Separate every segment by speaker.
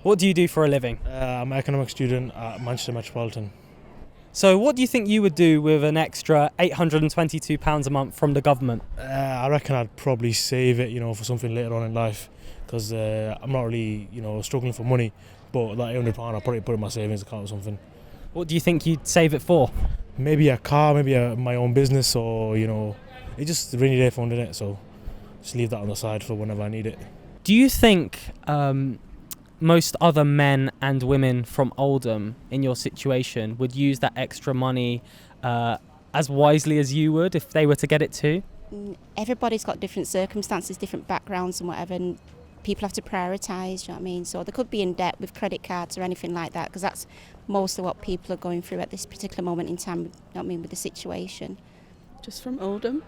Speaker 1: What do you do for a living?
Speaker 2: I'm an economics student at Manchester Metropolitan.
Speaker 1: So what do you think you would do with an extra £822 a month from the government?
Speaker 2: I reckon I'd probably save it, for something later on in life, because I'm not really, struggling for money. But that £800, I'll probably put it in my savings account or something.
Speaker 1: What do you think you'd save it for?
Speaker 2: Maybe a car, maybe my own business, or it's just a rainy day fund, innit? So just leave that on the side for whenever I need it.
Speaker 1: Do you think most other men and women from Oldham in your situation would use that extra money as wisely as you would if they were to get it too?
Speaker 3: Everybody's got different circumstances, different backgrounds and whatever, and people have to prioritise, you know what I mean? So they could be in debt with credit cards or anything like that, because that's most of what people are going through at this particular moment in time, you know what I mean, with the situation.
Speaker 4: Just from Oldham.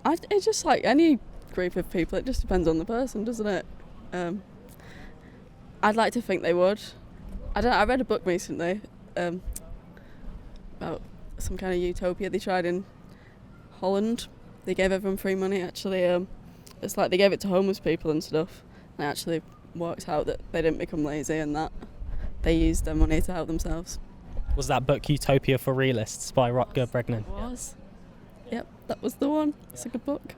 Speaker 4: It's just like any group of people, it just depends on the person, doesn't it? I'd like to think they would. I read a book recently about some kind of utopia they tried in Holland. They gave everyone free money, actually. It's like they gave it to homeless people and stuff, and it actually worked out that they didn't become lazy and that they used their money to help themselves.
Speaker 1: Was that book Utopia for Realists by Rutger Bregman?
Speaker 4: It was. Yep, that was the one. It's a good book.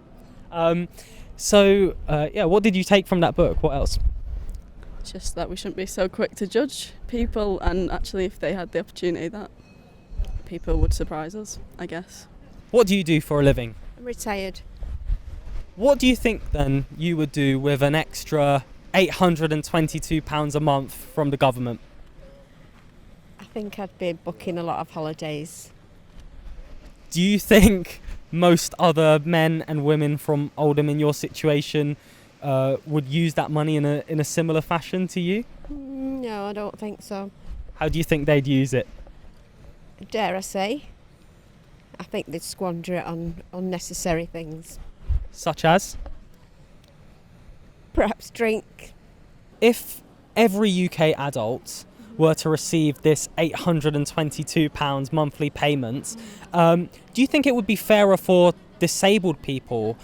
Speaker 1: What did you take from that book? What else?
Speaker 4: Just that we shouldn't be so quick to judge people, and actually if they had the opportunity, that people would surprise us, I guess.
Speaker 1: What do you do for a living?
Speaker 5: I'm retired.
Speaker 1: What do you think then you would do with an extra £822 a month from the government?
Speaker 5: I think I'd be booking a lot of holidays.
Speaker 1: Do you think most other men and women from Oldham in your situation would use that money in a similar fashion to you?
Speaker 5: No, I don't think so.
Speaker 1: How do you think they'd use it?
Speaker 5: Dare I say? I think they'd squander it on unnecessary things.
Speaker 1: Such as?
Speaker 5: Perhaps drink.
Speaker 1: If every UK adult were to receive this £822 monthly payment, do you think it would be fairer for disabled people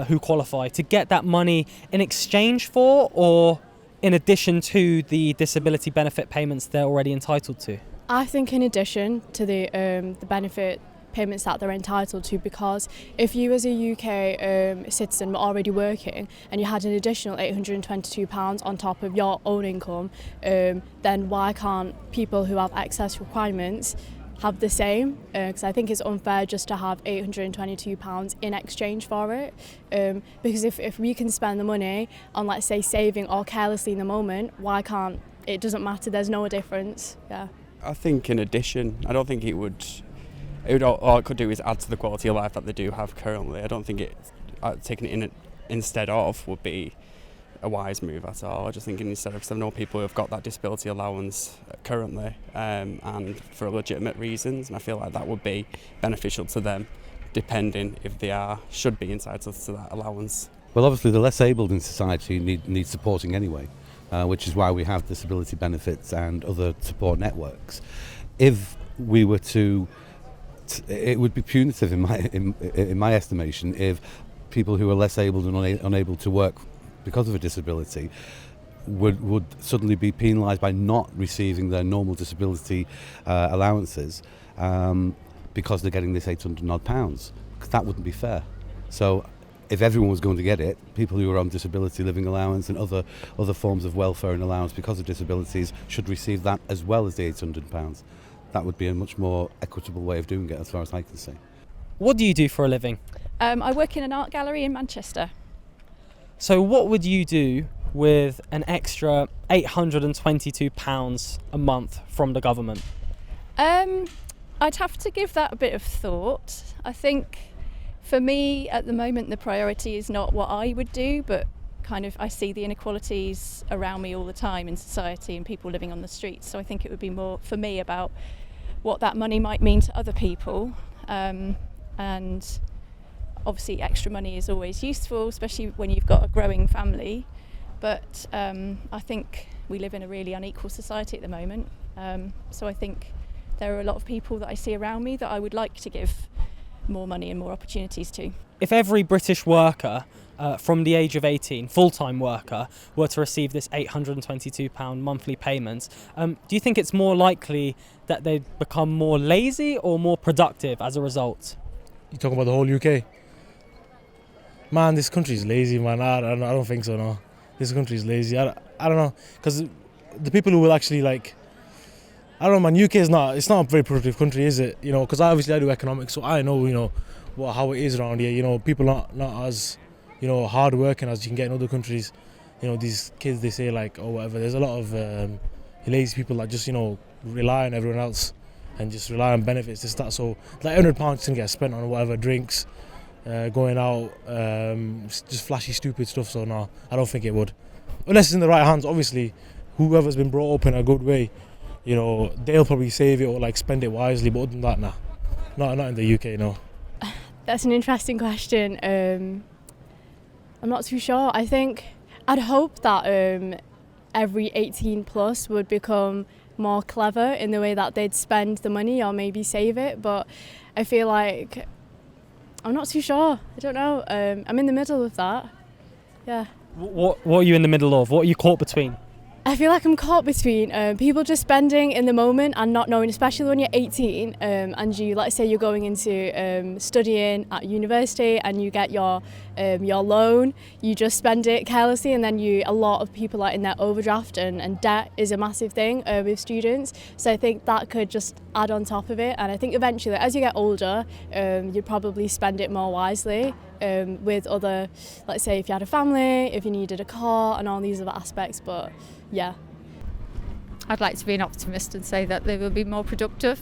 Speaker 1: who qualify to get that money in exchange for, or in addition to, the disability benefit payments they're already entitled to?
Speaker 6: I think in addition to the benefit payments that they're entitled to, because if you as a UK citizen were already working and you had an additional £822 on top of your own income, then why can't people who have excess requirements have the same? Because I think it's unfair just to have £822 in exchange for it, because if we can spend the money on, let's say, saving or carelessly in the moment, why can't it? Doesn't matter, there's no difference. Yeah,
Speaker 7: I think in addition, I don't think it would all it could do is add to the quality of life that they do have currently. I don't think taking it in instead of would be a wise move at all. I just think instead of, because I know people who have got that disability allowance currently and for legitimate reasons, and I feel like that would be beneficial to them, depending if they should be entitled to that allowance.
Speaker 8: Well, obviously the less abled in society need supporting anyway, which is why we have disability benefits and other support networks. If we were to it would be punitive in my estimation if people who are less able and unable to work because of a disability would suddenly be penalised by not receiving their normal disability allowances because they're getting this £800 odd, because that wouldn't be fair. So if everyone was going to get it, people who are on disability living allowance and other forms of welfare and allowance because of disabilities should receive that as well as the £800. That would be a much more equitable way of doing it, as far as I can see.
Speaker 1: What do you do for a living?
Speaker 9: I work in an art gallery in Manchester.
Speaker 1: So what would you do with an extra £822 a month from the government?
Speaker 9: I'd have to give that a bit of thought. I think for me at the moment the priority is not what I would do, but kind of I see the inequalities around me all the time in society and people living on the streets. So I think it would be more for me about what that money might mean to other people. And obviously extra money is always useful, especially when you've got a growing family. But I think we live in a really unequal society at the moment. So I think there are a lot of people that I see around me that I would like to give more money and more opportunities too.
Speaker 1: If every British worker from the age of 18, full-time worker, were to receive this £822 monthly payment, do you think it's more likely that they'd become more lazy or more productive as a result?
Speaker 2: You talking about the whole UK? Man, this country's lazy, man. I don't think so, no. This country's lazy. I don't know, because the people who will actually, like, I don't know, man. UK is not. It's not a very productive country, is it? You know, because obviously I do economics, so I know, you know, how it is around here. You know, people not as, you know, hard working as you can get in other countries. You know, these kids, they say like, or whatever. There's a lot of lazy people that just, you know, rely on everyone else and just rely on benefits. This that. So like £100 can get spent on whatever drinks, going out, just flashy, stupid stuff. So no, I don't think it would, unless it's in the right hands. Obviously, whoever's been brought up in a good way, you know, they'll probably save it or like spend it wisely. But other than that, nah, not in the UK, no.
Speaker 6: That's an interesting question. I'm not too sure. I think I'd hope that every 18 plus would become more clever in the way that they'd spend the money or maybe save it. But I feel like I'm not too sure. I don't know. I'm in the middle of that. Yeah.
Speaker 1: What are you in the middle of? What are you caught between?
Speaker 6: I feel like I'm caught between people just spending in the moment and not knowing, especially when you're 18 and you, let's say you're going into studying at university and you get your loan, you just spend it carelessly, and then a lot of people are in their overdraft, and debt is a massive thing with students. So I think that could just add on top of it, and I think eventually as you get older you'd probably spend it more wisely with other, let's say if you had a family, if you needed a car and all these other aspects. But yeah.
Speaker 10: I'd like to be an optimist and say that they will be more productive,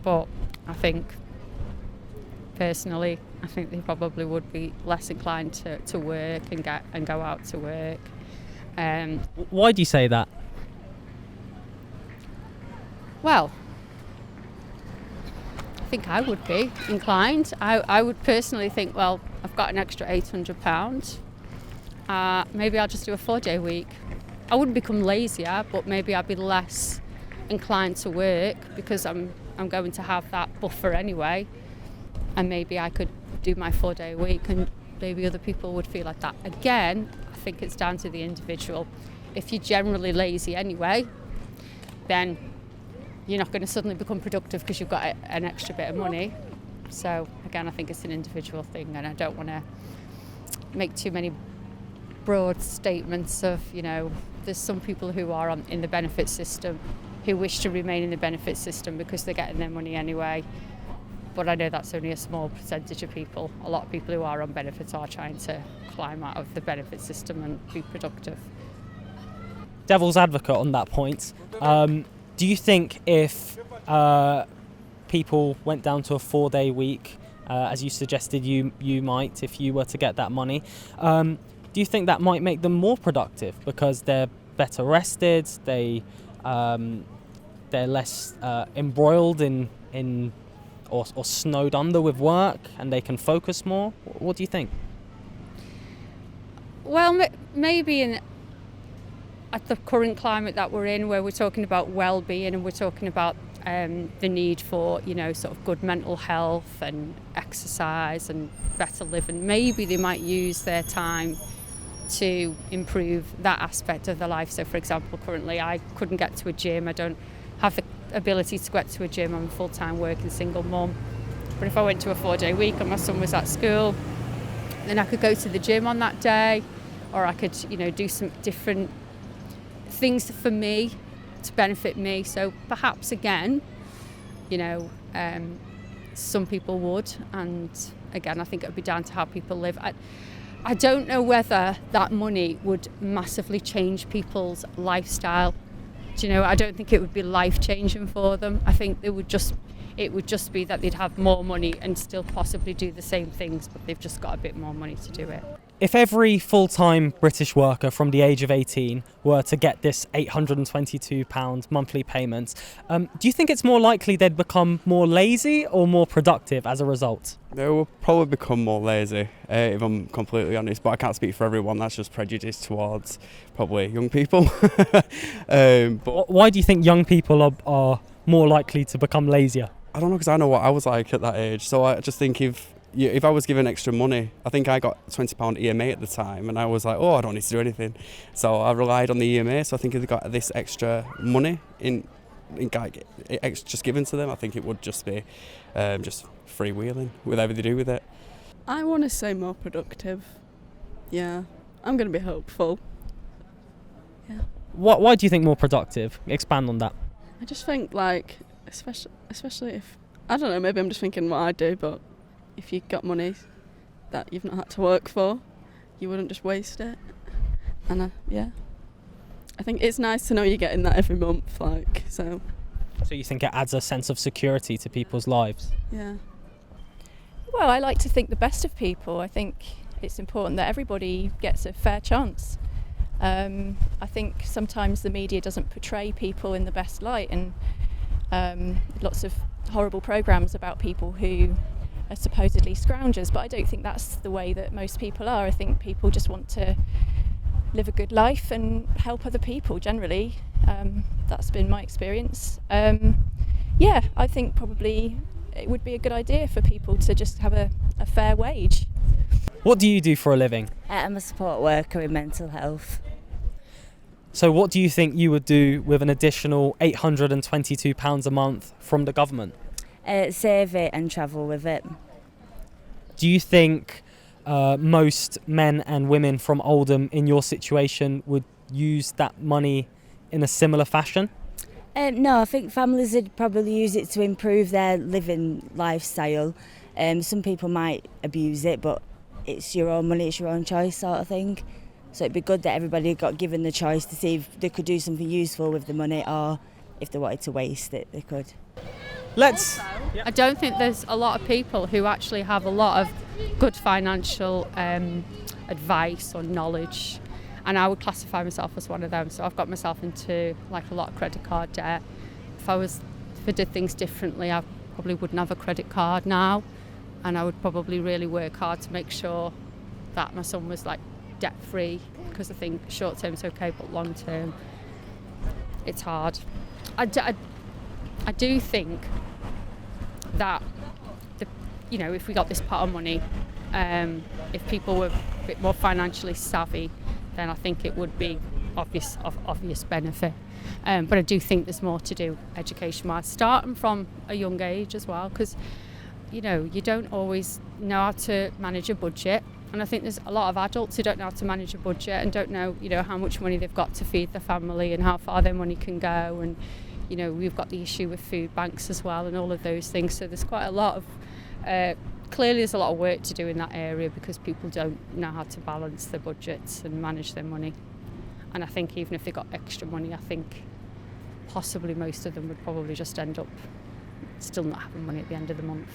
Speaker 10: but I think personally I think they probably would be less inclined to work and go out to work.
Speaker 1: Why do you say that?
Speaker 10: Well, I think I would be inclined. I would personally think, well, I've got an extra £800, maybe I'll just do a 4-day week. I wouldn't become lazier, but maybe I'd be less inclined to work because I'm going to have that buffer anyway, and maybe I could do my 4-day week, and maybe other people would feel like that. Again, I think it's down to the individual. If you're generally lazy anyway, then you're not going to suddenly become productive because you've got an extra bit of money. So again, I think it's an individual thing, and I don't want to make too many broad statements of, you know, there's some people who are in the benefit system who wish to remain in the benefit system because they're getting their money anyway. But I know that's only a small percentage of people. A lot of people who are on benefits are trying to climb out of the benefit system and be productive.
Speaker 1: Devil's advocate on that point. Do you think if people went down to a 4-day week, as you suggested you might if you were to get that money, do you think that might make them more productive because they're better rested, they're less embroiled in or snowed under with work, and they can focus more? What do you think?
Speaker 10: Well, maybe at the current climate that we're in, where we're talking about well-being and we're talking about the need for, you know, sort of good mental health and exercise and better living, maybe they might use their time to improve that aspect of their life. So for example, currently I couldn't get to a gym. I don't have the ability to get to a gym. I'm a full-time working single mum. But if I went to a 4-day week and my son was at school, then I could go to the gym on that day, or I could, you know, do some different things for me to benefit me. So perhaps again, you know, some people would, and again, I think it would be down to how people live. I don't know whether that money would massively change people's lifestyle. Do you know, I don't think it would be life-changing for them. I think it would just be that they'd have more money and still possibly do the same things, but they've just got a bit more money to do it.
Speaker 1: If every full-time British worker from the age of 18 were to get this £822 monthly payment, do you think it's more likely they'd become more lazy or more productive as a result?
Speaker 7: They will probably become more lazy, if I'm completely honest, but I can't speak for everyone. That's just prejudice towards probably young people.
Speaker 1: But why do you think young people are more likely to become lazier?
Speaker 7: I don't know, because I know what I was like at that age. So I just think if I was given extra money, I think I got £20 EMA at the time, and I was like, oh, I don't need to do anything. So I relied on the EMA. So I think if they got this extra money just given to them, I think it would just be just freewheeling, whatever they do with it.
Speaker 4: I want to say more productive. Yeah, I'm going to be hopeful. Yeah.
Speaker 1: Why do you think more productive? Expand on that.
Speaker 4: I just think, like, especially if, I don't know, maybe I'm just thinking what I do, but if you got money that you've not had to work for, you wouldn't just waste it. And I think it's nice to know you're getting that every month, like, so.
Speaker 1: So you think it adds a sense of security to people's lives?
Speaker 4: Yeah.
Speaker 9: Well, I like to think the best of people. I think it's important that everybody gets a fair chance. I think sometimes the media doesn't portray people in the best light, and lots of horrible programmes about people who are supposedly scroungers, but I don't think that's the way that most people are. I think people just want to live a good life and help other people generally. That's been my experience. I think probably it would be a good idea for people to just have a fair wage.
Speaker 1: What do you do for a living?
Speaker 11: I'm a support worker in mental health.
Speaker 1: So what do you think you would do with an additional £822 a month from the government?
Speaker 11: Save it and travel with it.
Speaker 1: Do you think most men and women from Oldham in your situation would use that money in a similar fashion?
Speaker 11: No, I think families would probably use it to improve their living lifestyle. Some people might abuse it, but it's your own money, it's your own choice sort of thing. So it'd be good that everybody got given the choice to see if they could do something useful with the money, or if they wanted to waste it, they could.
Speaker 10: I don't think there's a lot of people who actually have a lot of good financial advice or knowledge, and I would classify myself as one of them. So I've got myself into like a lot of credit card debt. If I did things differently, I probably wouldn't have a credit card now, and I would probably really work hard to make sure that my son was like debt free, because I think short term's okay, but long term it's hard. I do think that if we got this pot of money, if people were a bit more financially savvy, then I think it would be of obvious benefit. But I do think there's more to do education-wise, starting from a young age as well, because you don't always know how to manage a budget. And I think there's a lot of adults who don't know how to manage a budget and don't know, how much money they've got to feed their family and how far their money can go. And, we've got the issue with food banks as well and all of those things. So there's quite a lot of, clearly there's a lot of work to do in that area, because people don't know how to balance their budgets and manage their money. And I think even if they got extra money, I think possibly most of them would probably just end up still not having money at the end of the month.